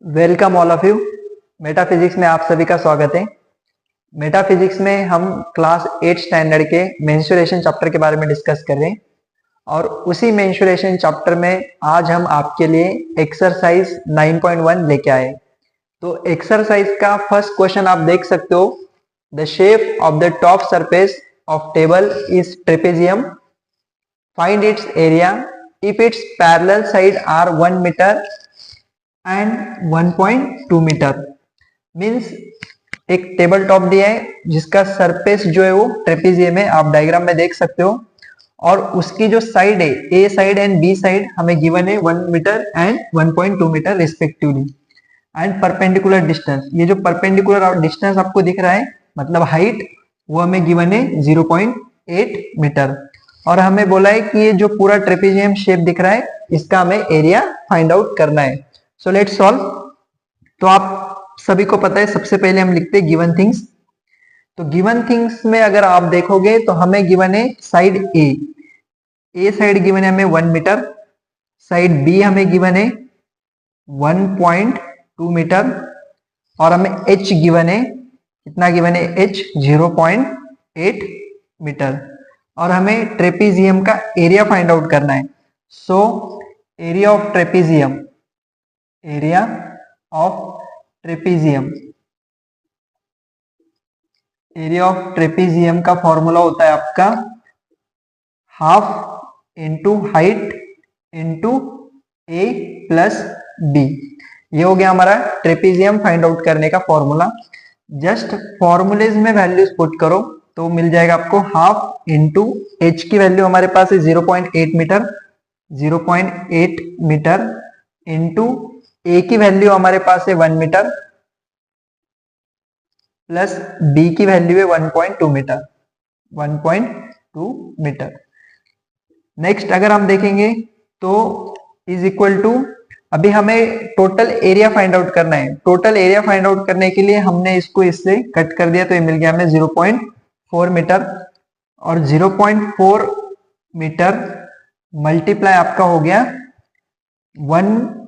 Welcome all of you. Metaphysics में आप सभी का स्वागत है। मेटाफिजिक्स में हम क्लास 8 स्टैंडर्ड के मेंसुरेशन चैप्टर के बारे में डिस्कस कर रहे हैं और उसी मेंसुरेशन चैप्टर में आज हम आपके लिए एक्सरसाइज 9.1 लेके आए। तो एक्सरसाइज का फर्स्ट क्वेश्चन आप देख सकते हो। The shape of the top surface of table is trapezium, find its area if its parallel side are 1 metre and 1.2 metre. Means एक टेबल टॉप दिया है जिसका सरफेस जो है वो ट्रेपेजियम है, आप डायग्राम में देख सकते हो, और उसकी जो साइड है A side and B side हमें गिवन है 1 metre and 1.2 metre respectively. And perpendicular distance, ये जो परपेंडिकुलर डिस्टेंस आपको दिख रहा है मतलब हाइट, वो हमें गिवन है 0.8 मीटर। और हमें बोला है कि ये जो पूरा ट्रेपेजियम शेप दिख रहा है इसका हमें एरिया फाइंड आउट करना है। So let's solve. तो आप सभी को पता है सबसे पहले हम लिखते हैं गिवन थिंग्स। तो गिवन थिंग्स में अगर आप देखोगे तो हमें गिवन है साइड ए साइड गिवन है हमें 1 मीटर, साइड बी हमें गिवन है 1.2 मीटर, और हमें एच गिवन है, कितना गिवन है एच 0.8 मीटर, और हमें ट्रेपेजियम का एरिया फाइंड आउट करना है। So area of trapezium, area of trapezium, area of trapezium का फॉर्मूला होता है आपका half into height into A plus B. ये हो गया हमारा ट्रेपेजियम फाइंड आउट करने का फॉर्मूला। जस्ट फॉर्मूलेज में वैल्यूज पुट करो तो मिल जाएगा आपको हाफ इंटू एच की वैल्यू हमारे पास है 0.8 मीटर, 0.8 मीटर इंटू ए की वैल्यू हमारे पास है 1 मीटर प्लस बी की वैल्यू है 1.2 मीटर, 1.2 मीटर। नेक्स्ट अगर हम देखेंगे तो इज इक्वल टू, अभी हमें टोटल एरिया फाइंड आउट करना है। टोटल एरिया फाइंड आउट करने के लिए हमने इसको इससे कट कर दिया तो ये मिल गया हमें 0.4 मीटर, और 0.4 मीटर मल्टीप्लाई आपका हो गया 1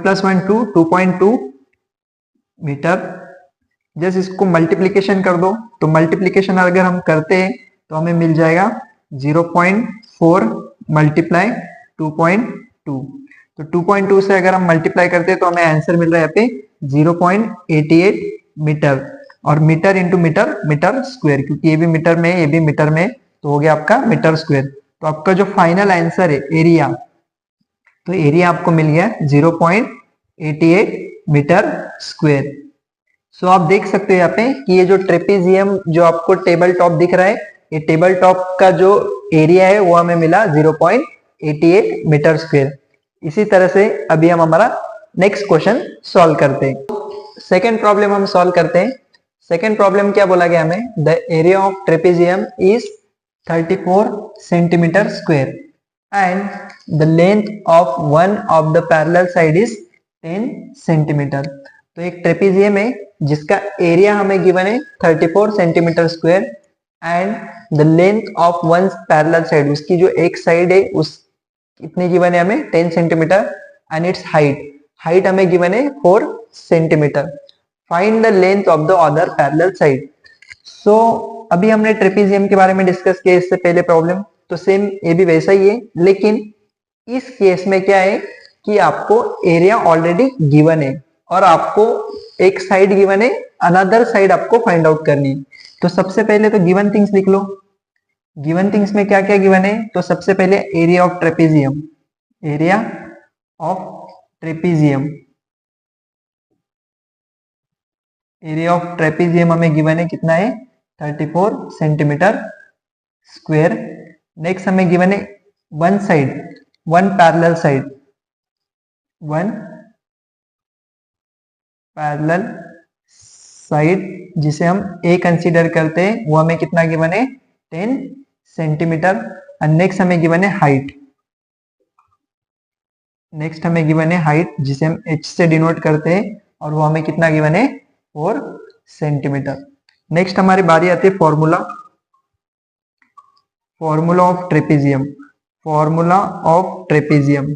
प्लस 1 2.2 मीटर। जस्ट इसको मल्टीप्लीकेशन कर दो, तो मल्टीप्लीकेशन अगर हम करते हैं तो हमें मिल जाएगा 0.4 मल्टीप्लाई 2.2। तो 2.2 से अगर हम मल्टीप्लाई करते हैं तो हमें आंसर मिल रहा है यहाँ पे 0.88 मीटर, और metre into metre, metre square, क्योंकि ये भी मीटर में है ये भी मीटर में, तो हो गया आपका मीटर स्क्वायर। तो आपका जो फाइनल आंसर है एरिया, तो एरिया आपको मिल गया 0.88 मीटर स्क्वायर। सो आप देख सकते हो यहाँ पे कि ये जो ट्रेपेजियम जो आपको टेबल टॉप दिख रहा है, ये टेबल टॉप का जो एरिया है वो हमें मिला 0.88 मीटर स्क्वायर। इसी तरह से अभी हम हमारा नेक्स्ट क्वेश्चन सॉल्व करते हैं। सेकेंड प्रॉब्लम हम सॉल्व करते हैं। सेकेंड प्रॉब्लम क्या बोला गया हमें, the area of trapezium is 34 centimetre square and the length of one of the parallel side is 10 centimetre. तो एक ट्रेपेजियम है जिसका एरिया हमें गिवन है 34 centimetre square and the length of one parallel side, उसकी जो एक साइड है उस कितनी गिवन है हमें 10 सेंटीमीटर, एंड इट्स हाइट हमें गिवन है 4 centimetre. Find the length of the other parallel side. So अभी हमने ट्रेपेजियम के बारे में डिस्कस किया इससे पहले प्रॉब्लम, तो सेम ये भी वैसा ही है, लेकिन इस केस में क्या है कि आपको एरिया ऑलरेडी गिवन है और आपको एक साइड गिवन है, अनदर साइड आपको फाइंड आउट करनी है। तो सबसे पहले तो गिवन थिंग्स लिख लो। गिवन थिंग्स में क्या क्या गिवन है, तो सबसे पहले area of trapezium, area of trapezium, area of trapezium हमें गिवन है कितना है 34 सेंटीमीटर स्क्वायर। नेक्स्ट हमें गिवन है one side, one parallel side, one parallel side जिसे हम ए कंसीडर करते हैं, वो हमें कितना गिवन है 10 सेंटीमीटर। एंड नेक्स्ट हमें गिवन है हाइट, नेक्स्ट हमें गिवन है हाइट जिसे हम एच से डिनोट करते हैं, और वो हमें कितना गिवन है 4 सेंटीमीटर। नेक्स्ट हमारी बारी आती है formula, formula of trapezium, formula of trapezium.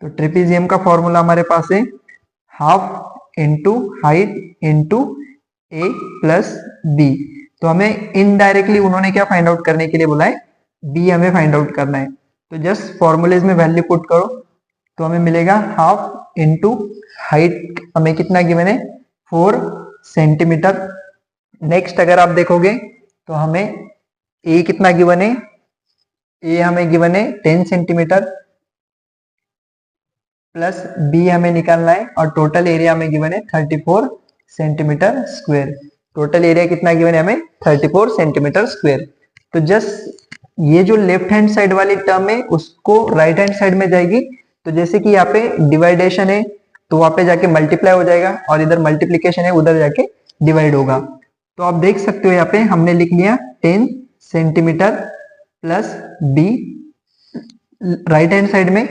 तो ट्रेपीजियम का फॉर्मूला हमारे पास है half into height into A plus B. तो हमें इनडायरेक्टली उन्होंने क्या फाइंड आउट करने के लिए बोला है, बी हमें फाइंड आउट करना है। तो जस्ट फॉर्मूलेज में वैल्यू पुट करो तो हमें मिलेगा हाफ इंटू हाइट हमें कितना गिवन है 4 सेंटीमीटर। नेक्स्ट अगर आप देखोगे तो हमें ए कितना गिवन है, ए हमें गिवन है 10 सेंटीमीटर प्लस बी हमें निकालना है और टोटल एरिया हमें गिवन है 34 सेंटीमीटर स्क्वायर। टोटल एरिया कितना गिवन है हमें 34 सेंटीमीटर स्क्वायर। तो जस्ट ये जो लेफ्ट हैंड साइड वाली टर्म है उसको राइट हैंड साइड में जाएगी। तो जैसे कि यहाँ पे डिवाइडेशन है तो वहां पे जाके मल्टीप्लाई हो जाएगा और इधर मल्टीप्लीकेशन है उधर जाके डिवाइड होगा। तो आप देख सकते हो यहाँ पे हमने लिख लिया 10 centimetre plus B right hand side में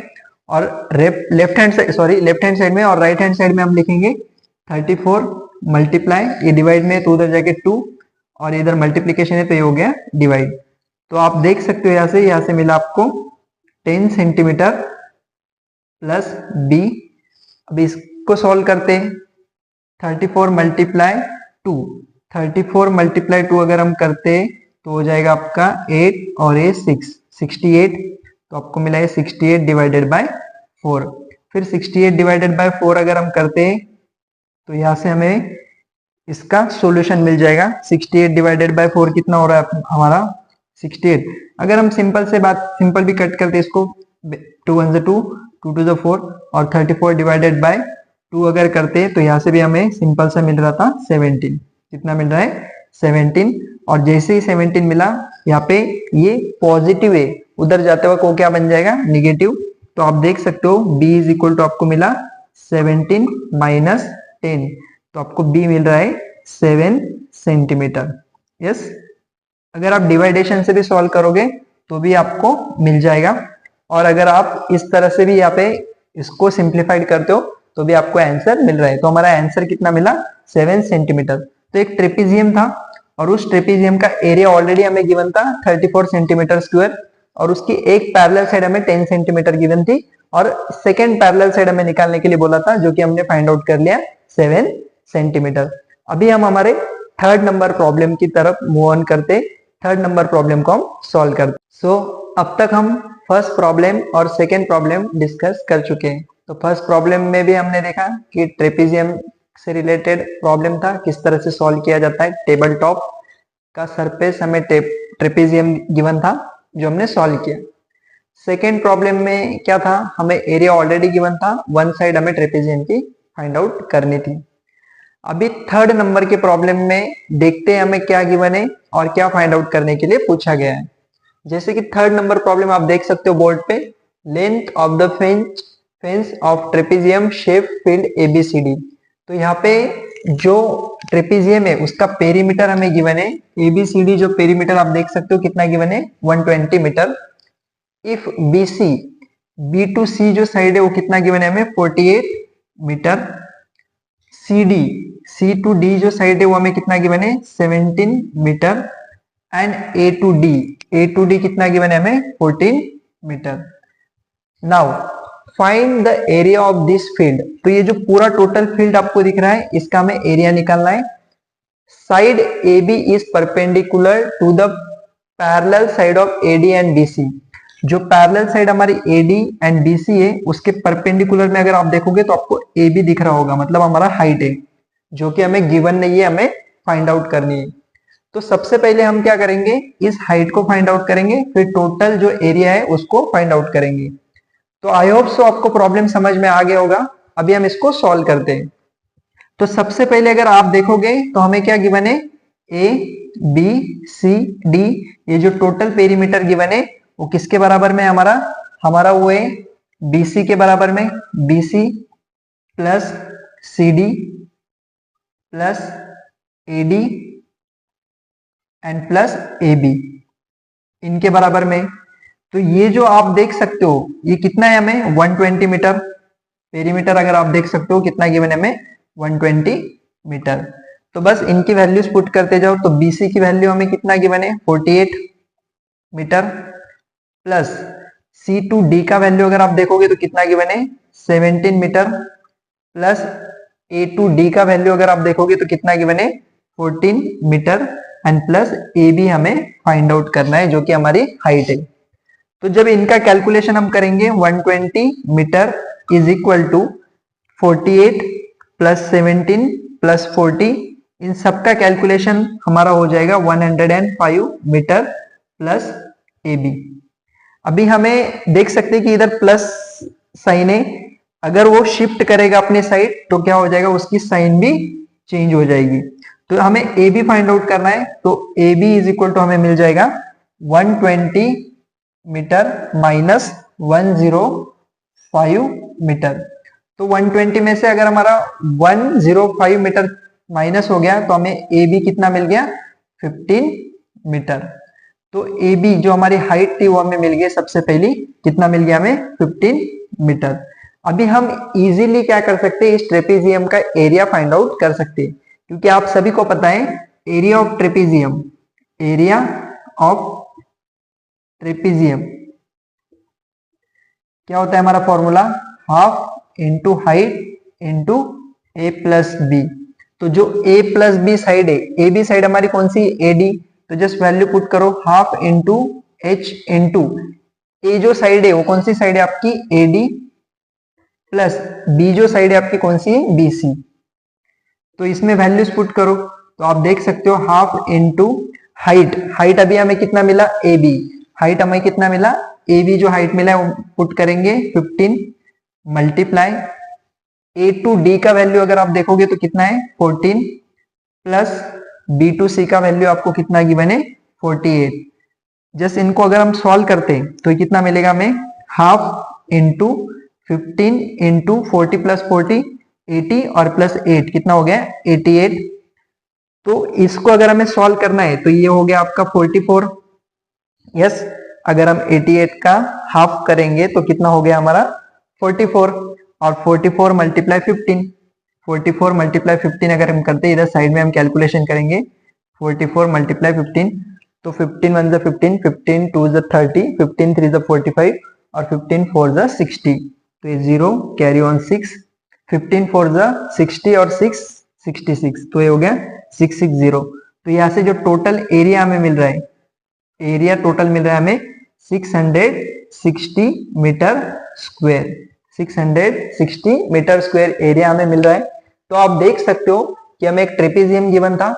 और लेफ्ट हैंड साइड में और राइट हैंड साइड में हम लिखेंगे 34 मल्टीप्लाई, ये डिवाइड में तो उधर जाके 2 और इधर मल्टीप्लीकेशन है तो ये हो गया डिवाइड। तो आप देख सकते हो यहाँ से मिला आपको 10 सेंटीमीटर प्लस बी। अब इसको सॉल्व करते हैं 34 मल्टीप्लाई 2, 34 मल्टीप्लाई 2 अगर हम करते हैं तो हो जाएगा आपका 8 और ये 6 68। तो आपको मिला है 68 डिवाइडेड बाय 4। फिर 68 डिवाइडेड बाय 4 अगर हम करते हैं तो यहाँ से हमें इसका सॉल्यूशन मिल जाएगा। 68 डिवाइडेड बाय 4 कितना हो रहा है हमारा 68। अगर हम सिंपल भी कट करते इसको 2 1 2 2 2 4 और 34 डिवाइडेड बाय 2 अगर करते तो यहाँ से भी हमें सिंपल सा मिल रहा था 17। कितना मिल रहा है 17। और जैसे ही 17 मिला यहाँ पे ये पॉजिटिव है उधर जाते वक्त वो क्या बन जाएगा नेगेटिव। तो आप देख सकते हो b इज इक्वल टू आपको मिला 17 माइनस 10। तो आपको b मिल रहा है 7 सेंटीमीटर। यस, अगर आप डिवाइडेशन से भी सॉल्व करोगे तो भी आपको मिल जाएगा और अगर आप इस तरह से भी यहाँ पे इसको सिंप्लीफाइड करते हो तो भी आपको आंसर मिल रहा है। तो हमारा आंसर कितना मिला 7 सेंटीमीटर। तो एक ट्रेपीजियम था और उस ट्रेपीजियम का एरिया ऑलरेडी हमें गिवन था 34 सेंटीमीटर स्क्वायर और उसकी एक पैरेलल साइड हमें 10 सेंटीमीटर गिवन थी और सेकेंड पैरेलल साइड हमें निकालने के लिए बोला था जो कि हमने फाइंड आउट कर लिया 7 सेंटीमीटर। अभी हम हमारे थर्ड नंबर प्रॉब्लम की तरफ मूव ऑन करते। थर्ड नंबर प्रॉब्लम को हम सॉल्व करते। सो अब तक हम फर्स्ट प्रॉब्लम और सेकेंड प्रॉब्लम डिस्कस कर चुके हैं। तो फर्स्ट प्रॉब्लम में भी हमने देखा कि ट्रेपीजियम से रिलेटेड प्रॉब्लम था, किस तरह से सॉल्व किया जाता है। टेबल टॉप का सरफेस हमें ट्रेपीजियम गिवन था जो हमने सॉल्व किया। सेकेंड प्रॉब्लम में क्या था, हमें एरिया ऑलरेडी गिवन था, वन साइड हमें ट्रेपीजियम की फाइंड आउट करनी थी। अभी थर्ड नंबर के प्रॉब्लम में देखते हैं हमें क्या गिवन है और क्या फाइंड आउट करने के लिए पूछा गया है। जैसे कि थर्ड नंबर प्रॉब्लम आप देख सकते हो बोर्ड पे, length of the fence of trapezium shape field ABCD। तो यहाँ पे जो ट्रेपीजियम है उसका पेरीमीटर हमें गिवन है ABCD। जो पेरीमीटर आप देख सकते हो कितना गिवन है 120 metre. If BC B to C जो साइड है वो कितना गिवन है हमें 48 metre. CD C to D जो साइड है वो हमें कितना गिवन है 17 metre and A to D कितना गिवन है हमें 14 metre. Now find the area of this field. तो ये जो पूरा टोटल फील्ड आपको दिख रहा है इसका हमें एरिया निकालना है। Side AB is perpendicular to the parallel side of AD and BC। जो पैरेलल साइड हमारी AD एंड BC है उसके परपेंडिकुलर में अगर आप देखोगे तो आपको AB दिख रहा होगा, मतलब हमारा हाइट है जो कि हमें गिवन नहीं है, हमें फाइंड आउट करनी है। तो सबसे पहले हम क्या करेंगे, इस हाइट को फाइंड आउट करेंगे, फिर टोटल जो एरिया है उसको फाइंड आउट करेंगे। तो आई होप सो आपको प्रॉब्लम समझ में आ गया होगा। अभी हम इसको सॉल्व करते हैं। तो सबसे पहले अगर आप देखोगे तो हमें क्या गिवन है ABCD। ये जो टोटल पेरीमीटर गिवन है वो किसके बराबर में हमारा वो है BC के बराबर में। BC plus CD plus AD and plus AB इनके बराबर में। तो ये जो आप देख सकते हो ये कितना है हमें 120 मीटर पेरीमीटर। अगर आप देख सकते हो कितना गिवन है हमें 120 मीटर। तो बस इनकी वैल्यूज पुट करते जाओ। तो BC की वैल्यू हमें कितना गिवन है 48 metre plus C to D का वैल्यू अगर आप देखोगे तो कितना गिवन है 17 metre, plus A to D का वैल्यू अगर आप देखोगे तो कितना गिवन है 14 metre, and plus A B हमें फाइंड आउट करना है जो कि हमारी हाइट है। तो जब इनका कैलकुलेशन हम करेंगे 120 metre is equal to 48 plus 17 plus 40, इन सबका कैलकुलेशन हमारा हो जाएगा 105 मीटर प्लस ए बी। अभी हमें देख सकते हैं कि इधर प्लस साइन है, अगर वो शिफ्ट करेगा अपने साइड तो क्या हो जाएगा, उसकी साइन भी चेंज हो जाएगी। तो हमें ए बी फाइंड आउट करना है, तो A B is equal to हमें मिल जाएगा 120 मीटर माइनस 105 मीटर। तो 120 में से अगर हमारा 105 मीटर माइनस हो गया तो हमें ए बी कितना मिल गया 15 मीटर। तो ए बी जो हमारी हाइट थी वो हमें मिल गई सबसे पहली, कितना मिल गया हमें 15 मीटर। अभी हम इजीली क्या कर सकते हैं, इस ट्रेपेजियम का एरिया फाइंड आउट कर सकते हैं, क्योंकि आप सभी को पता है area of trapezium, area of trapezium क्या होता है हमारा formula, half into height into A plus B. तो जो ए प्लस बी साइड है, ए बी साइड हमारी कौन सी ए डी, तो जस्ट वैल्यू पुट करो हाफ इंटू एच इंटू ए जो साइड है वो कौन सी साइड है आपकी ए डी, प्लस बी जो साइड है आपकी कौन सी है बी सी। तो इसमें वैल्यूज पुट करो तो आप देख सकते हो हाफ इंटू हाइट, हाइट अभी हमें कितना मिला ए बी, हाइट हमें कितना मिला ए बी जो हाइट मिला है वो पुट करेंगे 15 मल्टीप्लाई ए टू डी का वैल्यू अगर आप देखोगे तो कितना है 14 प्लस बी टू सी का वैल्यू आपको कितना गिवन है 48। जस्ट इनको अगर हम सॉल्व करते हैं तो ये कितना मिलेगा हमें, हाफ इंटू 15 इंटू 40 प्लस 40 80 और प्लस 8 कितना हो गया 88। तो इसको अगर हमें सॉल्व करना है तो ये हो गया आपका 44। यस, अगर हम 88 का हाफ करेंगे तो कितना हो गया हमारा 44, और 44 मल्टीप्लाई 15, 44 मल्टीप्लाई 15 अगर हम करते हैं इधर साइड में हम कैलकुलेशन करेंगे 44 मल्टीप्लाई 15, तो 15 1 15, 15 2 30, 15 3 45 और 15 4 60। तो ये 0 कैरी ऑन 6, 15 4 60 और 6 66, तो ये हो गया 660। तो यहाँ से जो टोटल एरिया हमें मिल रहा है, एरिया टोटल मिल रहा है हमें 660 metre square, 660 metre square area हमें मिल रहा है। तो आप देख सकते हो कि हमें एक ट्रेपेजियम गिवन था,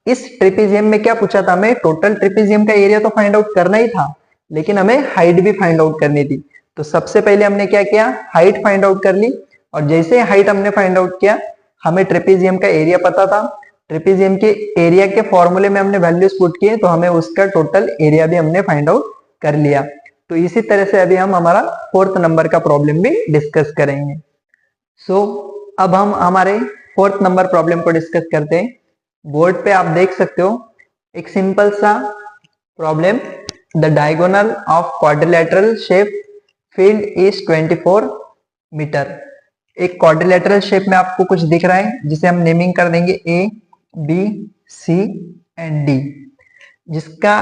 इस ट्रेपेजियम में क्या पूछा था, हमें टोटल ट्रेपेजियम का एरिया तो फाइंड आउट करना ही था, लेकिन हमें हाइट भी फाइंड आउट करनी थी। तो सबसे पहले हमने क्या किया, हाइट फाइंड आउट कर ली, और जैसे हाइट हमने फाइंड आउट किया हमें ट्रेपेजियम का एरिया पता था, ट्रेपेजियम के एरिया के फॉर्मूले में हमने वैल्यूज पुट किए तो हमें उसका टोटल एरिया भी हमने फाइंड आउट कर लिया। तो इसी तरह से अभी हम हमारा 4th नंबर का प्रॉब्लम भी डिस्कस करेंगे। सो अब हम हमारे 4th नंबर प्रॉब्लम को डिस्कस करते हैं। बोर्ड पे आप देख सकते हो एक सिंपल सा problem, the diagonal of quadrilateral shape field is 24 metre. एक क्वाड्रिलेटरल शेप में आपको कुछ दिख रहा है जिसे हम नेमिंग कर देंगे A B C and D, जिसका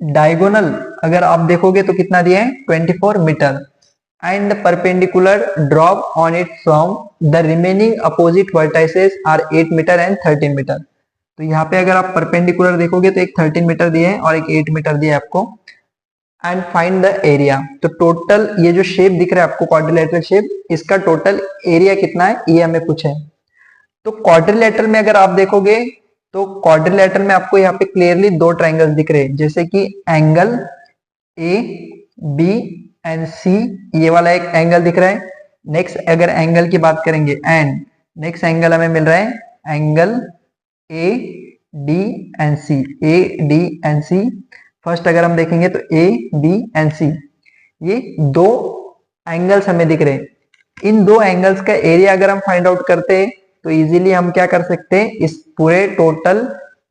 डायगोनल अगर आप देखोगे तो कितना दिया है 24 metre, and perpendicular drop on it from the remaining opposite vertices are 8 metre and 13 metre. तो यहाँ पे अगर आप परपेंडिकुलर देखोगे तो एक 13 मीटर दिया है और एक 8 मीटर दिया है आपको, एंड फाइंड द एरिया। तो टोटल ये जो शेप दिख रहा है आपको क्वाड्रिलेटरल शेप, इसका टोटल एरिया कितना है ये हमें पूछा है। तो क्वाड्रिलेटरल में अगर आप देखोगे तो क्वाड्रिलेटरल में आपको यहाँ पे क्लियरली दो ट्राइंगल्स दिख रहे हैं, जैसे कि एंगल ए बी एंड सी, ये वाला एक एंगल दिख रहा है। नेक्स्ट अगर एंगल की बात करेंगे, एंड नेक्स्ट एंगल हमें मिल रहा है angle A D and C, A D and C. First अगर हम देखेंगे तो ए बी एंड सी, ये दो एंगल्स हमें दिख रहे हैं। इन दो एंगल्स का एरिया अगर हम फाइंड आउट करते हैं तो इजीली हम क्या कर सकते हैं, इस पूरे टोटल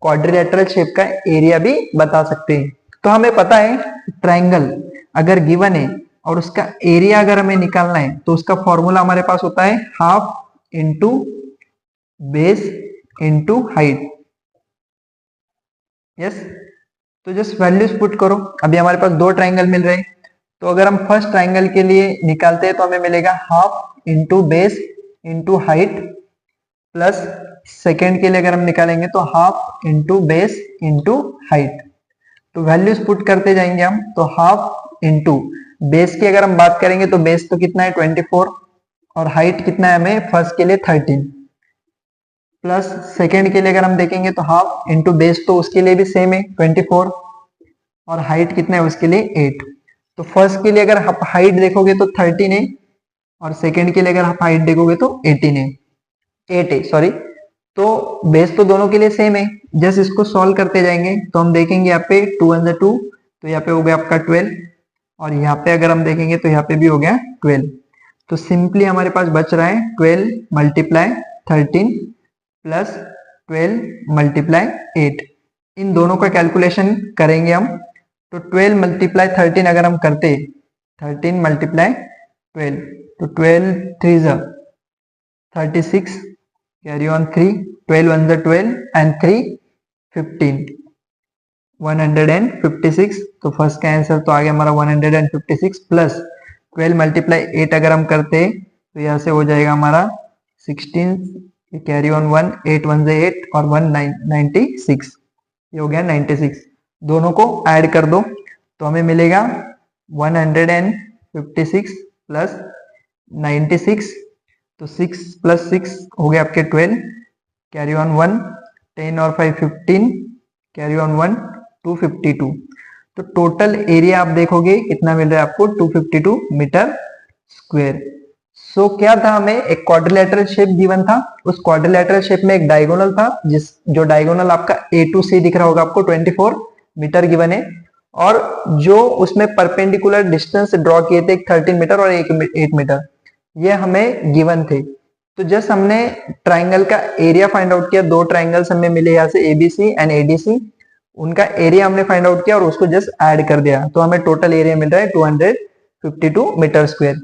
क्वाड्रिलेटरल शेप का एरिया भी बता सकते हैं। तो हमें पता है ट्राइंगल अगर गिवन है और उसका एरिया अगर हमें निकालना है तो उसका फॉर्मूला हमारे पास होता है half into base into height. Yes, तो जस्ट वैल्यूज पुट करो। अभी हमारे पास दो ट्राइंगल मिल रहे हैं, तो अगर हम फर्स्ट ट्राइंगल के लिए निकालते हैं तो हमें मिलेगा half into base into height, plus second के लिए अगर हम निकालेंगे तो half into base into height. तो वैल्यूज पुट करते जाएंगे हम, तो हाफ इंटू बेस की अगर हम बात करेंगे तो बेस तो कितना है 24, और हाइट कितना है हमें फर्स्ट के लिए 13, प्लस सेकेंड के लिए अगर हम देखेंगे तो हाफ इंटू बेस तो उसके लिए भी सेम है 24, और हाइट कितना है उसके लिए 8। तो फर्स्ट के लिए अगर आप हाइट देखोगे तो 13 है, और सेकेंड के लिए अगर आप हाइट देखोगे तो 18 है, 8 है सॉरी। तो बेस तो दोनों के लिए सेम है, जस्ट इसको सॉल्व करते जाएंगे तो हम देखेंगे यहाँ पे 2 × 2, तो यहाँ पे हो गया आपका 12, और यहाँ पे अगर हम देखेंगे तो यहाँ पे भी हो गया 12। तो सिंपली हमारे पास बच रहा है 12 मल्टीप्लाई 13 प्लस 12 मल्टीप्लाई 8। इन दोनों का कैलकुलेशन करेंगे हम, तो 12 मल्टीप्लाई 13 अगर हम करते 13 मल्टीप्लाई 12, तो 12 3 ज़ा 36, कैरी ऑन 3, 12 1 ज़ा 12 एंड 3 15, 156। तो फर्स्ट का आंसर तो आ गया हमारा 156, प्लस 12 मल्टीप्लाई 8 अगर हम करते तो यहाँ से हो जाएगा हमारा 16, कैरी ऑन 1, 8 1 ज़ा 8 और 1 96, ये हो गया 96। दोनों को ऐड कर दो तो हमें मिलेगा 156 प्लस 96, तो 6 प्लस 6 हो गया आपके 12, कैरी ऑन 1, 10 और 5 15, कैरी ऑन 1 252। तो टोटल एरिया आप देखोगे कितना मिल रहा है आपको 252 मीटर स्क्वायर। सो क्या था, हमें एक क्वाड्रिलेटरल शेप गिवन था, उस क्वाड्रिलेटरल शेप में एक डायगोनल था, जो डायगोनल आपका A to C दिख रहा होगा आपको 24 मीटर गिवन है, और जो उसमें परपेंडिकुलर डिस्टेंस ड्रॉ किए थे एक 13 मीटर और एक 8 मीटर, ये हमें गिवन थे। तो जस्ट हमने ट्राइंगल का एरिया फाइंड आउट किया, दो ट्राइंगल्स हमें मिले यहाँ से ABC एंड ADC, उनका एरिया हमने फाइंड आउट किया और उसको जस्ट ऐड कर दिया, तो हमें टोटल एरिया मिल रहा है 252 मीटर स्क्वायर।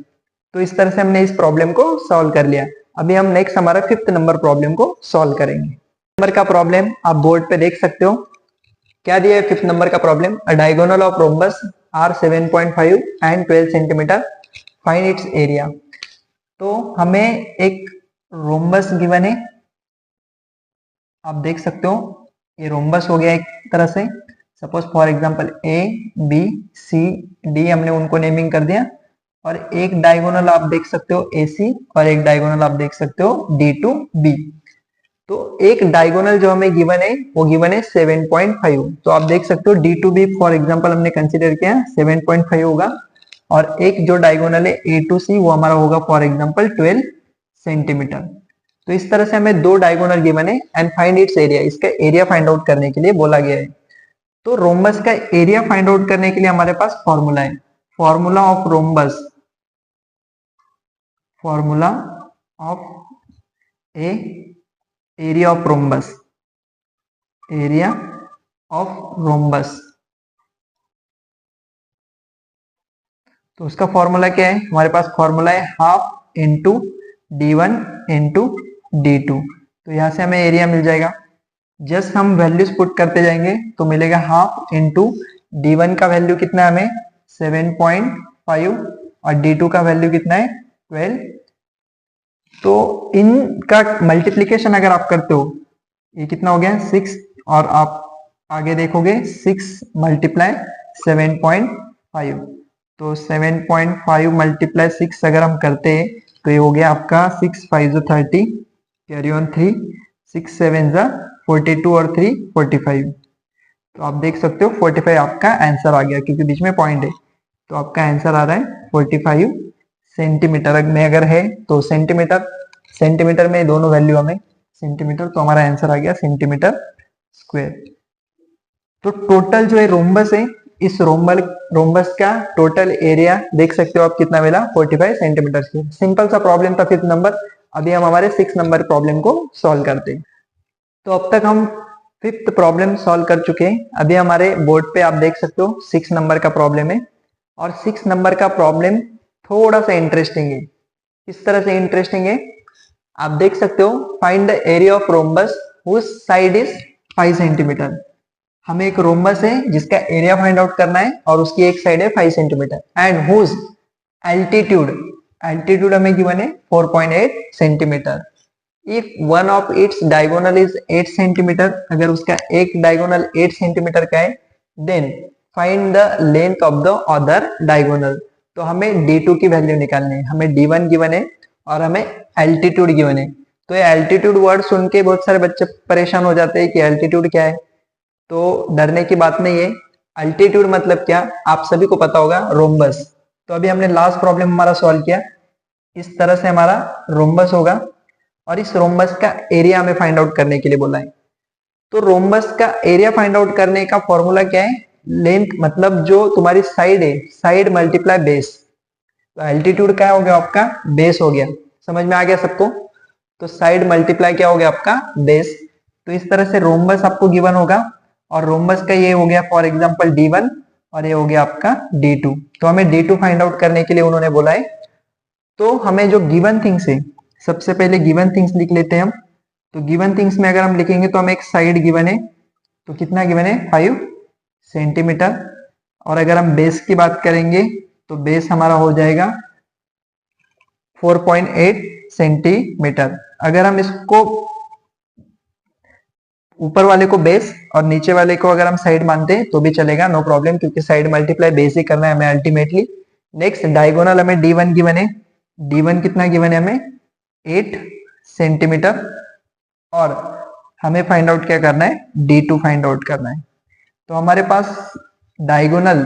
तो इस तरह से हमने इस प्रॉब्लम को सॉल्व कर लिया। अभी हम नेक्स्ट हमारा 5th नंबर प्रॉब्लम को सॉल्व करेंगे। नंबर का प्रॉब्लम आप बोर्ड पे देख सकते हो, क्या दिया है 5th नंबर का problem, a diagonal of rhombus are 7.5 and 12 centimetre, find its area. तो हमें एक रोम्बस गिवन है, आप देख सकते हो ये रोम्बस हो गया एक तरह से, सपोज फॉर एग्जांपल ABCD हमने उनको नेमिंग कर दिया, और एक डायगोनल आप देख सकते हो AC और एक डायगोनल आप देख सकते हो D to B। तो एक डायगोनल जो हमें गिवन है वो गिवन है 7.5, तो आप देख सकते हो D to B for example हमने कंसीडर किया 7.5 होगा, और एक जो डायगोनल है A to C वो हमारा होगा फॉर एग्जांपल 12 सेंटीमीटर। तो इस तरह से हमें दो डायगोनल गिवन है एंड फाइंड इट्स एरिया, इसका एरिया फाइंड आउट करने के लिए बोला गया है। तो रोम्बस का एरिया फाइंड आउट करने के लिए हमारे पास फॉर्मूला है, formula of rhombus, formula of A area of rhombus, area of rhombus. तो उसका फॉर्मूला क्या है, हमारे पास फॉर्मूला है half into D1 into D2। तो यहां से हमें एरिया मिल जाएगा, जस्ट हम वैल्यूज पुट करते जाएंगे तो मिलेगा हाफ इंटू D1 का वैल्यू कितना है हमें 7.5 और D2 का वैल्यू कितना है 12। तो इनका मल्टीप्लीकेशन अगर आप करते हो, ये कितना हो गया 6, और आप आगे देखोगे 6 मल्टीप्लाई 7.5, तो 7.5 मल्टीप्लाई 6 अगर हम करते हैं तो ये हो गया आपका 6 5 30, कैरी ऑन 3, 6 7 42 और 3 45। तो आप देख सकते हो 45 आपका आंसर आ गया, क्योंकि बीच में पॉइंट है, तो आपका आंसर आ रहा है 45 सेंटीमीटर में अगर है तो सेंटीमीटर, सेंटीमीटर में दोनों वैल्यू हमें सेंटीमीटर, तो हमारा आंसर आ गया सेंटीमीटर स्क्वायर। तो टोटल जो है रोम्बस है, इस रोम्बस का टोटल एरिया देख सकते हो आप कितना मिला 45 सेंटीमीटर स्क्वायर। सिंपल सा प्रॉब्लम था 5th नंबर। अभी हम हमारे 6th नंबर प्रॉब्लम को सॉल्व करते हैं। तो अब तक हम 5th प्रॉब्लम सॉल्व कर चुके हैं। अभी हमारे बोर्ड पे आप देख सकते हो 6 नंबर का प्रॉब्लम है, और 6 नंबर का प्रॉब्लम थोड़ा सा इंटरेस्टिंग है। किस तरह से इंटरेस्टिंग है, आप देख सकते हो find the area of rhombus whose side is 5 centimetre. हमें एक रोम्बस है जिसका एरिया फाइंड आउट करना है और उसकी एक साइड है 5 centimetre and whose altitude, altitude हमें गिवन है 4.8 centimetre. If one of its diagonal is 8 centimetre, अगर उसका एक डायगोनल 8 सेंटीमीटर का है, then find the length of the other diagonal. तो हमें d2 की वैल्यू निकालनी है, हमें d1 गिवन है और हमें एल्टीट्यूड गिवन है। तो ये एल्टीट्यूड वर्ड सुन के बहुत सारे बच्चे परेशान हो जाते हैं कि एल्टीट्यूड क्या है। तो डरने की बात नहीं है। अल्टीट्यूड मतलब क्या, आप सभी को पता होगा, रोम्बस। तो अभी हमने लास्ट प्रॉब्लम हमारा सॉल्व किया, इस तरह से हमारा रोम्बस होगा और इस रोम्बस का एरिया हमें फाइंड आउट करने के लिए बोला है। तो रोम्बस का एरिया फाइंड आउट करने का फॉर्मूला क्या है, लेंथ मतलब जो तुम्हारी साइड है, साइड मल्टीप्लाई बेस। तो एल्टीट्यूड क्या हो गया आपका, बेस हो गया। समझ में आ गया सबको। तो साइड मल्टीप्लाई क्या हो गया आपका, बेस। तो इस तरह से रोम्बस आपको गिवन होगा और रोम्बस का ये हो गया फॉर एग्जांपल d1 और ये हो गया आपका d2। तो हमें d2 फाइंड आउट करने के लिए उन्होंने बोला है। तो हमें जो गिवन थिंग्स है, सबसे पहले गिवन थिंग्स लिख लेते हैं हम। तो गिवन थिंग्स में अगर हम लिखेंगे तो हमें एक साइड गिवन है, तो कितना गिवन है, 5 सेंटीमीटर। और अगर हम बेस की बात करेंगे तो बेस हमारा हो जाएगा 4.8 सेंटीमीटर। अगर हम इसको ऊपर वाले को बेस और नीचे वाले को अगर हम साइड मानते हैं तो भी चलेगा, नो प्रॉब्लम, क्योंकि साइड मल्टीप्लाई बेस ही करना है हमें अल्टीमेटली। नेक्स्ट डायगोनल हमें d1 गिवन है, d1 कितना गिवन है हमें, 8 सेंटीमीटर। और हमें फाइंड आउट क्या करना है, d2 फाइंड आउट करना है। तो हमारे पास डायगोनल,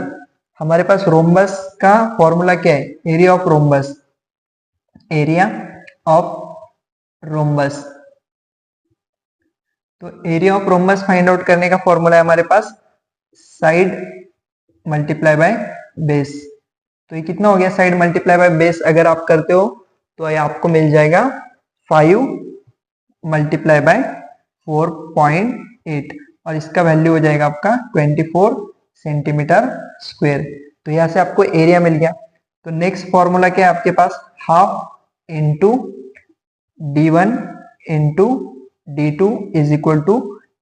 हमारे पास रोम्बस का फॉर्मूला क्या है, area of rhombus, area of rhombus. तो area of rhombus find out करने का फॉर्मूला है हमारे पास साइड मल्टीप्लाई बाय बेस। तो ये कितना हो गया, साइड मल्टीप्लाई बाय बेस अगर आप करते हो तो ये आपको मिल जाएगा 5 मल्टीप्लाई बाय 4.8 और इसका वैल्यू हो जाएगा आपका 24 सेंटीमीटर स्क्वायर। तो यहां से आपको एरिया मिल गया। तो नेक्स्ट फॉर्मूला क्या है आपके पास, half into d1 into d2 is equal to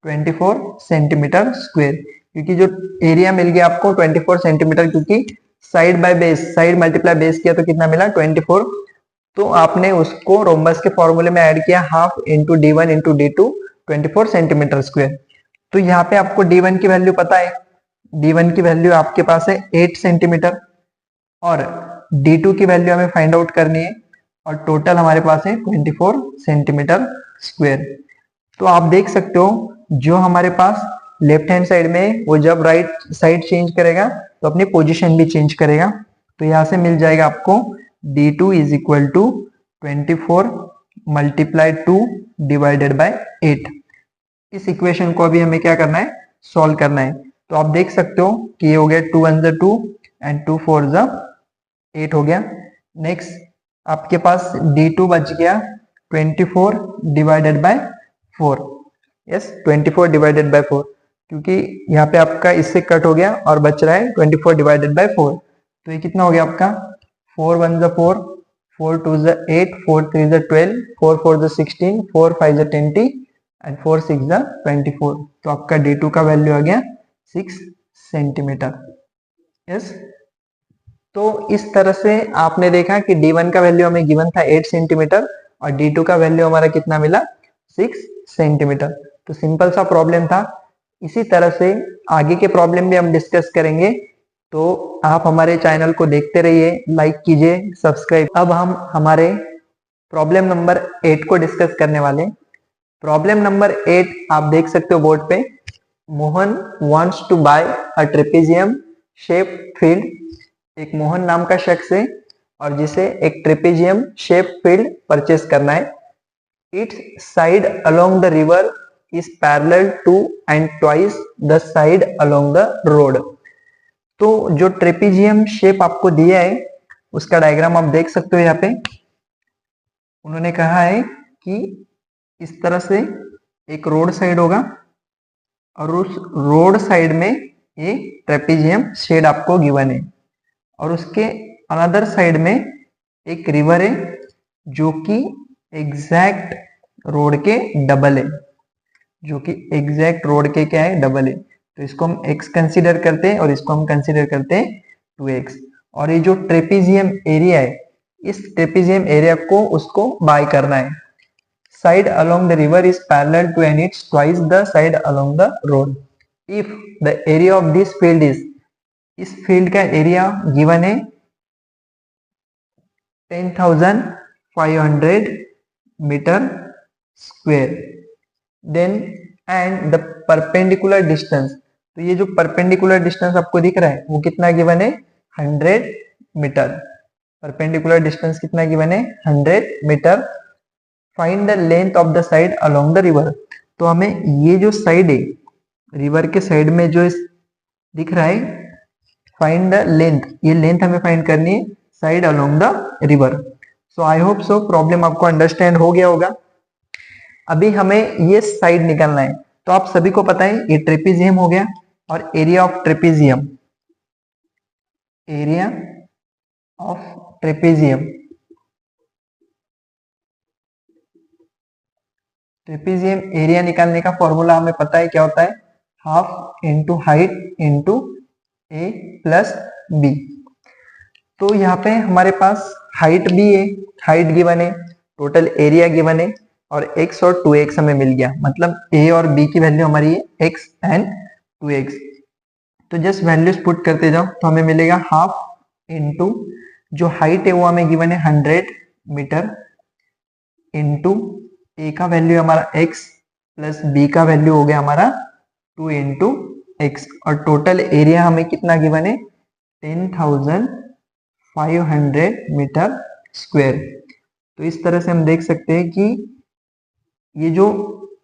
24 centimetre square. क्योंकि जो एरिया मिल गया आपको 24 सेंटीमीटर, क्योंकि side by base, side multiply base किया तो कितना मिला, 24। तो आपने उसको रोम्बस के फॉर्मूले में ऐड किया, half into d1 into d2 24 centimetre square. तो यहाँ पे आपको d1 की वैल्यू पता है, d1 की वैल्यू आपके पास है 8 सेंटीमीटर और d2 की वैल्यू हमें फाइंड आउट करनी है और टोटल हमारे पास है 24 सेंटीमीटर स्क्वायर। तो आप देख सकते हो जो हमारे पास लेफ्ट हैंड साइड में, वो जब राइट साइड चेंज करेगा तो अपनी पोजीशन भी चेंज करेगा। तो यहां से मिल जाएगा आपको d2 is equal to 24 multiply 2 divided by 8। इस इक्वेशन को अभी हमें क्या करना है, सॉल्व करना है। तो आप देख सकते हो कि ये हो गया 2 1 2 एंड 2 4 8 हो गया। नेक्स्ट आपके पास d2 बच गया 24 divided by 4, yes 24 divided by 4, क्योंकि यहाँ पे आपका इससे कट हो गया और बच रहा है 24 डिवाइडेड बाय 4। तो ये कितना हो गया आपका, 4 1 4, 4 2 8, 4 3 12, 4 4 16, 4 5 20 एंड 4 6 24। तो आपका d2 का वैल्यू आ गया 6 सेंटीमीटर, यस। तो इस तरह से आपने देखा कि d1 का वैल्यू हमें गिवन था 8 सेंटीमीटर और d2 का वैल्यू हमारा कितना मिला, 6 सेंटीमीटर। तो सिंपल सा प्रॉब्लम था। इसी तरह से आगे के प्रॉब्लम भी हम डिस्कस करेंगे। तो आप हमारे चैनल को देखते रहिए, लाइक कीजिए, सब्सक्राइब। अब हम हमारे प्रॉब्लम नंबर 8 को डिस्कस करने वाले। प्रॉब्लम नंबर 8 आप देख सकते हो बोर्ड पे, Mohan wants to buy a trapezium shape field. एक मोहन नाम का शख्स है और जिसे एक ट्रेपेजियम शेप फील्ड परचेस करना है। Its side along the river is parallel to and twice the side along the road। तो जो ट्रेपेजियम शेप आपको दिया है उसका डायग्राम आप देख सकते हो। यहाँ पे उन्होंने कहा है कि इस तरह से एक रोड साइड होगा और उस रोड साइड में ये ट्रेपेजियम शेड आपको गिवन है और उसके अनदर साइड में एक रिवर है जो कि एग्जैक्ट रोड के डबल है, जो कि एग्जैक्ट रोड के क्या है, डबल है। तो इसको हम x कंसीडर करते हैं और इसको हम कंसीडर करते हैं 2x। और ये जो ट्रेपीजियम एरिया है, इस ट्रेपीजियम एरिया को उसको बाय करना है। Side along the river is parallel to and its twice the side along the road. If the area of this field is, इस फील्ड का एरिया गिवन है 10,500 metre square, then and the perpendicular distance, तो ये जो perpendicular distance आपको दिख रहा है वो कितना गिवन है 100 मीटर। परपेंडिकुलर डिस्टेंस कितना गिवन है 100 metre. Find the length of the side along the river, तो हमें ये जो साइड है रिवर के साइड में जो दिख रहा है, फाइंड द लेंथ, ये लेंथ हमें फाइंड करनी है side along the river. So I hope so problem आपको अंडरस्टैंड हो गया होगा। अभी हमें ये साइड निकालना है। तो आप सभी को पता है ये ट्रेपीजियम हो गया, और area of trapezium, area of trapezium, trapezium area निकालने का फॉर्मूला हमें पता है क्या होता है, half into height into A plus B. तो यहाँ पे हमारे पास हाइट भी है, हाइट गिवन है, टोटल एरिया गिवन है, और x और 2x हमें मिल गया, मतलब a और b की वैल्यू हमारी है x एंड 2x। तो जस्ट वैल्यूज पुट करते जाओ तो हमें मिलेगा हाफ इंटू जो हाइट है वो हमें गिवन है 100 मीटर, इंटू a का वैल्यू हमारा x प्लस b का वैल्यू हो गया हमारा 2 इंटू एक्स, और टोटल एरिया हमें कितना गिवन है 10,500 मीटर स्क्वायर। तो इस तरह से हम देख सकते हैं कि ये जो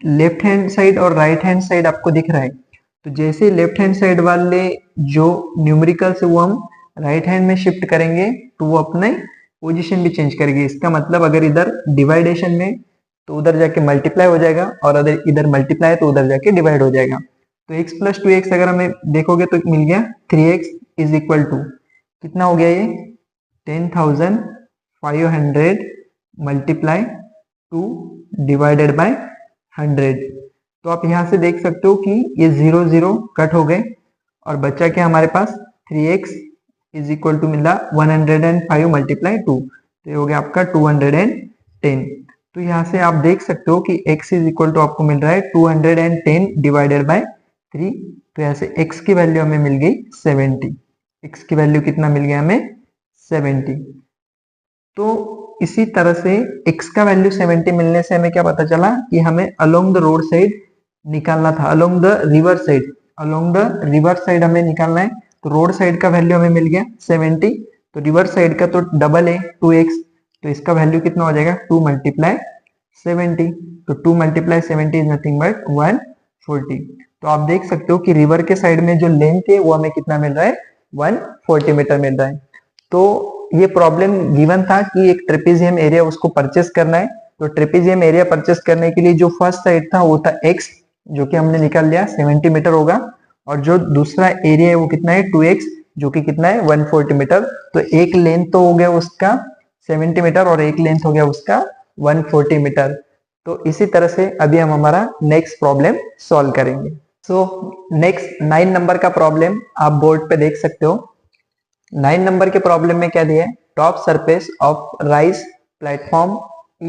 लेफ्ट हैंड साइड और राइट हैंड साइड आपको दिख रहा है, तो जैसे लेफ्ट हैंड साइड वाले जो न्यूमेरिकल्स है वो हम राइट हैंड में शिफ्ट करेंगे तो वो अपने पोजीशन भी चेंज करेंगे। इसका मतलब अगर इधर डिवाइडेशन में तो उधर जाके मल्टीप्लाई हो जाएगा, और अगर इधर मल्टीप्लाई तो उधर जाके डिवाइड हो जाएगा। तो x प्लस 2x अगर हमें देखोगे तो मिल गया 3x इज इक्वल टू कितना हो गया ये 10,500 मल्टीप्लाई 2 डिवाइडेड बाय 100। तो आप यहां से देख सकते हो कि ये 0 0 कट हो गए, और बचा क्या हमारे पास 3x इज इक्वल टू मिला 105 मल्टीप्लाई 2, तो ये हो गया आपका 210। तो यहाँ से आप देख सकते हो कि x इज इक्वल टू आपको मिल रहा है 210 डिवाइडेड बाय 3। तो यहाँ से x की वैल्यू हमें मिल गई 70। x की वैल्यू कितना मिल गया हमें 70। तो इसी तरह से x का वैल्यू 70 मिलने से हमें क्या पता चला कि हमें अलोंग द रोड साइड निकालना था, along the river side, along the river side हमें निकालना है। तो रोड साइड का वैल्यू हमें मिल गया 70, तो रिवर साइड का तो डबल है 2x, तो इसका वैल्यू कितना हो जाएगा 2 मल्टीप्लाई 70। तो 2 मल्टीप्लाई 70 इज नथिंग बट 140। तो आप देख सकते हो कि रिवर के साइड में जो लेंथ है वो हमें कितना मिल रहा है 140 मीटर मिल रहा है। तो ये प्रॉब्लम गिवन था कि एक ट्रेपीजियम एरिया उसको परचेस करना है। तो ट्रेपीजियम एरिया परचेस करने के लिए जो फर्स्ट साइड था वो था x, जो कि हमने निकाल लिया 70 मीटर होगा, और जो दूसरा एरिया है वो कितना है 2x, जो कि कितना है 140 मीटर। तो एक लेंथ तो हो गया उसका 70 मीटर और एक लेंथ हो गया उसका 140 मीटर। तो इसी तरह से अभी हम हमारा नेक्स्ट प्रॉब्लम सॉल्व करेंगे। सो नेक्स्ट 9 नंबर का प्रॉब्लम आप बोर्ड पे देख सकते हो। 9 नंबर के प्रॉब्लम में क्या दिया है, top surface of rice platform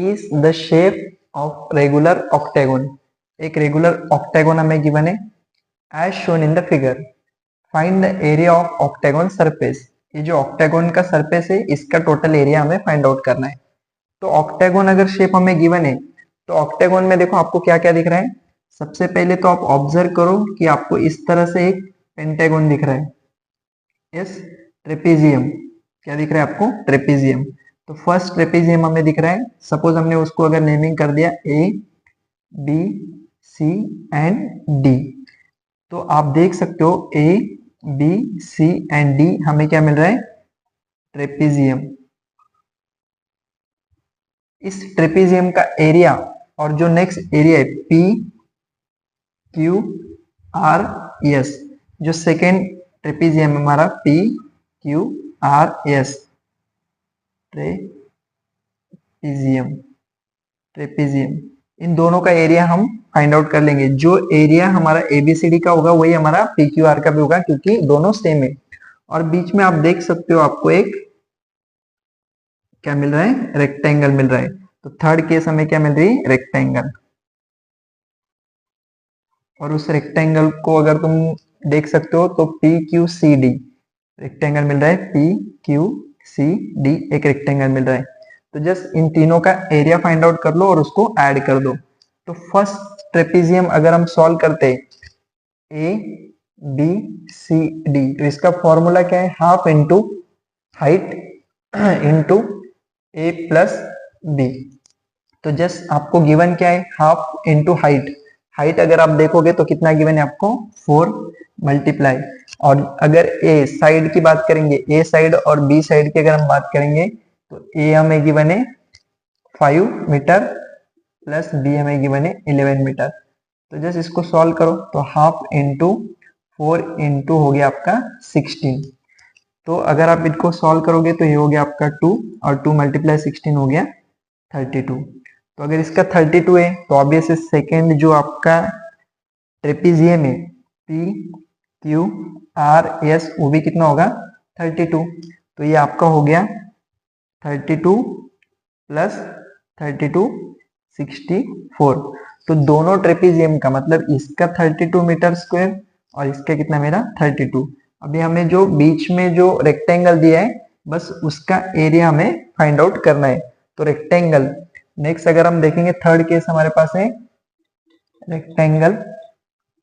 is the shape of regular octagon. एक रेगुलर ऑक्टेगोन हमें गिवन है as shown in the figure. Find the area of octagon surface. ये जो ऑक्टेगोन का सरफेस है इसका टोटल एरिया हमें फाइंड आउट करना है। तो ऑक्टेगोन अगर शेप हमें गिवन है तो ऑक्टेगोन में देखो आपको क्या क्या दिख रहा है। सबसे पहले तो आप ऑब्जर्व करो कि आपको इस तरह से एक पेंटागोन दिख रहा है, यस, ट्रेपीजियम। क्या दिख रहा है आपको ट्रेपीजियम। तो फर्स्ट ट्रेपीजियम हमें दिख रहा है, सपोज हमने उसको अगर नेमिंग कर दिया A B C and D. तो आप देख सकते हो A B C and D हमें क्या मिल रहा है ट्रेपीजियम। इस ट्रेपीजियम का एरिया और जो नेक्स्ट एरिया है पी क्यू आर एस, जो सेकेंड ट्रेपीजियम हमारा P Q R S, trapezium, trapezium, इन दोनों का एरिया हम फाइंड आउट कर लेंगे। जो एरिया हमारा एबीसीडी का होगा वही हमारा पीक्यूआर का भी होगा, क्योंकि दोनों सेम है। और बीच में आप देख सकते हो आपको एक क्या मिल रहा है, रेक्टेंगल मिल रहा है। तो थर्ड केस हमें क्या मिल रही है, रेक्टेंगल। और उस रेक्टेंगल को अगर तुम देख सकते हो तो P Q C D rectangle मिल रहा है, पी क्यू सी डी एक रेक्टेंगल मिल रहा है। तो जस्ट इन तीनों का एरिया फाइंड आउट कर लो और उसको ऐड कर दो। तो फर्स्ट ट्रेपीजियम अगर हम सॉल्व करते ए बी सी डी, तो इसका फॉर्मूला क्या है, half into height into A plus B. तो जस्ट आपको गिवन क्या है, हाफ इंटू हाइट। हाइट अगर आप देखोगे तो कितना गिवन है आपको, 4 मल्टीप्लाई। और अगर ए साइड की बात करेंगे, ए साइड और बी साइड की अगर हम बात करेंगे तो ए हमें गिवन है 5 मीटर प्लस बी हमें गिवन है 11 मीटर। तो जस्ट इसको सॉल्व करो तो हाफ इंटू 4 इंटू हो गया आपका 16। तो अगर आप इसको सॉल्व करोगे तो ये हो गया आपका 2 और 2 मल्टीप्लाई 16 हो गया 32। तो अगर इसका 32 है तो ऑब्वियस सेकेंड जो आपका ट्रेपीजियम है पी क्यू आर एस वो भी कितना होगा 32। तो ये आपका हो गया 32 प्लस 32 64। तो दोनों ट्रेपीजियम का मतलब इसका 32 मीटर स्क्वायर और इसका कितना मेरा 32। अभी हमें जो बीच में जो रेक्टेंगल दिया है बस उसका एरिया हमें फाइंड आउट करना है। तो रेक्टेंगल नेक्स्ट अगर हम देखेंगे थर्ड केस हमारे पास है रेक्टेंगल।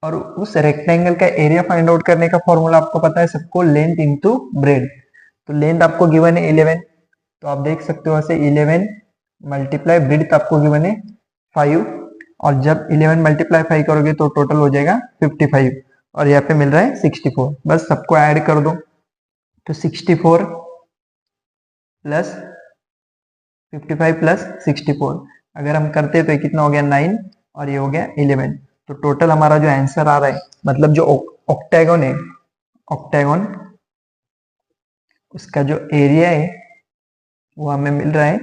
और उस रेक्टेंगल का एरिया फाइंड आउट करने का फॉर्मूला आपको पता है सबको, लेंथ इंटू ब्रेड। तो लेंथ आपको गिवन है 11, तो आप देख सकते हो ऐसे 11 मल्टीप्लाई ब्रेड आपको गिवन है 5। और जब 11 मल्टीप्लाई 5 करोगे तो टोटल हो जाएगा 55 और यहाँ पे मिल रहा है 64। बस सबको ऐड कर दो तो 64 प्लस 55 प्लस 64 अगर हम करते हैं तो ये कितना हो गया 9 और ये हो गया 11। तो टोटल हमारा जो आंसर आ रहा है मतलब जो ऑक्टेगन है, ऑक्टेगन उसका जो एरिया है वो हमें मिल रहा है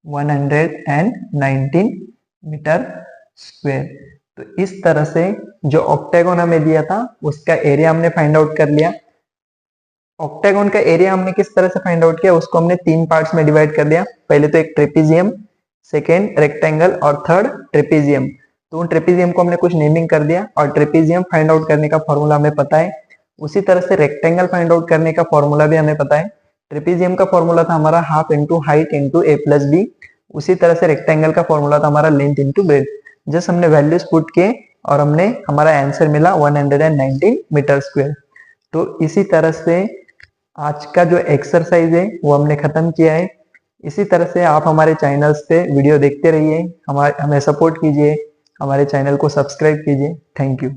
119 मीटर स्क्वायर। तो इस तरह से जो ऑक्टेगन हमें दिया था उसका एरिया हमने फाइंड आउट कर लिया। ऑक्टेगन का एरिया हमने किस तरह से फाइंड आउट किया, उसको हमने 3 पार्ट्स में डिवाइड कर दिया। पहले तो एक ट्रेपीजियम, सेकेंड रेक्टेंगल और थर्ड ट्रेपीजियम। तो उन ट्रेपीजियम को हमने कुछ नेमिंग कर दिया और ट्रेपीजियम फाइंड आउट करने का फॉर्मूला हमें पता है। उसी तरह से रेक्टेंगल फाइंड आउट करने का फॉर्मूला भी हमें पता है। ट्रेपीजियम का फॉर्मूला था हमारा half into height into A plus B. उसी तरह से रेक्टेंगल का फॉर्मूला था हमारा लेंथ इंटू ब्रेड। जस्ट हमने वैल्यूज पुट किए और हमने हमारा आंसर मिला 119 मीटर स्क्वायर। तो इसी तरह से आज का जो एक्सरसाइज है वो हमने खत्म किया है। इसी तरह से आप हमारे चैनल्स पे वीडियो देखते रहिए, हमें सपोर्ट कीजिए, हमारे चैनल को सब्सक्राइब कीजिए। Thank you.